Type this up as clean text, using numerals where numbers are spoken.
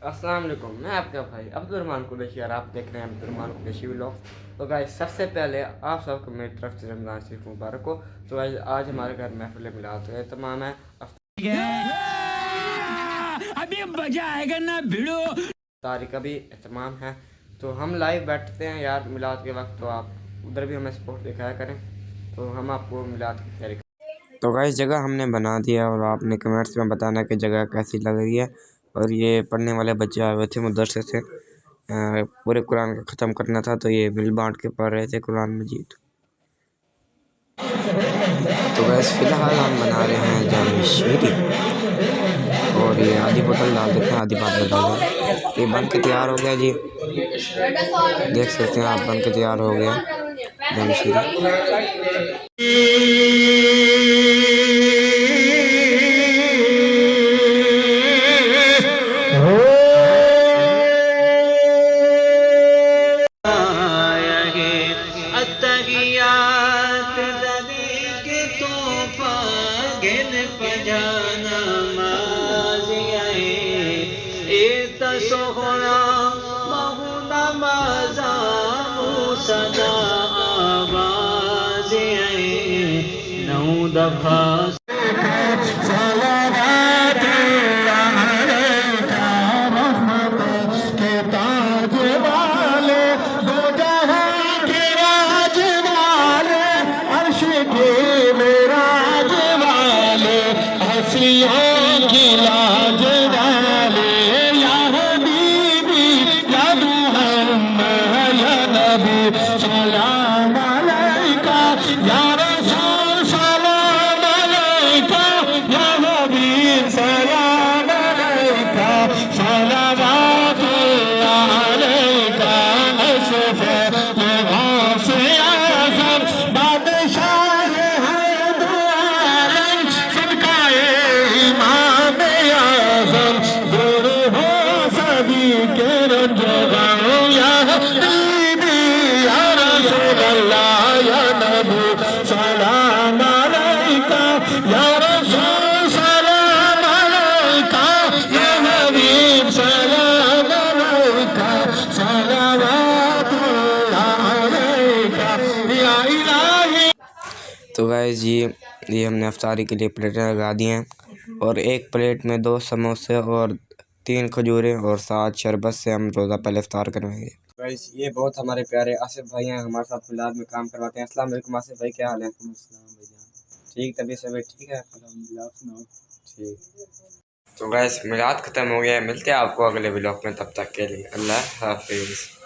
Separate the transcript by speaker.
Speaker 1: अस्सलाम वालेकुम, मैं आपका भाई अब्दुर्रहमान कुरैशी और आप देख रहे हैं अब्दुर्रहमान कुरैशी व्लॉग। तो गाइस सबसे पहले आप सबको मेरी तरफ से रमज़ान शरीफ मुबारक हो। तो गाइस आज हमारे घर महफिल मिलाद का तमाम है, अभी मजा आएगा ना भिड़ो तारीख का भी एहतमाम है। तो हम लाइव बैठते हैं यार मिलाद के वक्त, तो आप उधर भी हमें सपोर्ट दिखाया करें। तो हम आपको मिलाद की तैयारी तो गाइस जगह हमने बना दिया और आपने कमेंट्स में बताना कि जगह कैसी लग रही है। और ये पढ़ने वाले बच्चे आए हुए थे मदरसे से, पूरे कुरान का ख़त्म करना था, तो ये मिल बांट के पढ़ रहे थे कुरान मजीद। तो गैस फ़िलहाल हम बना रहे हैं जाम शीरी और ये आधी बोतल डाल देते हैं, आधी बात में डाल दें। ये बन के तैयार हो गया जी, देख सकते हैं आप, बन के तैयार हो गया जाम शीरी।
Speaker 2: सोहरा बहुना मजा सदा आवाज नौ दफा
Speaker 1: तो गाइस ये हमने अफ्तारी के लिए प्लेटें लगा दी हैं और एक प्लेट में 2 समोसे और 3 खजूरें और 7 शरबत से हम रोज़ा पहले इफ्तार करवाएंगे। गाइस ये बहुत हमारे प्यारे आसिफ भाई हैं, हमारे साथ मिलाद में काम करवाते हैं। अस्सलाम वालेकुम आसिफ भाई, क्या हाल है? ठीक, तबीयत सब ठीक है? ठीक। तो गाइस मिलाद ख़त्म हो गया है, मिलते हैं आपको अगले व्लॉग में, तब तक के लिए अल्लाह हाफिज़।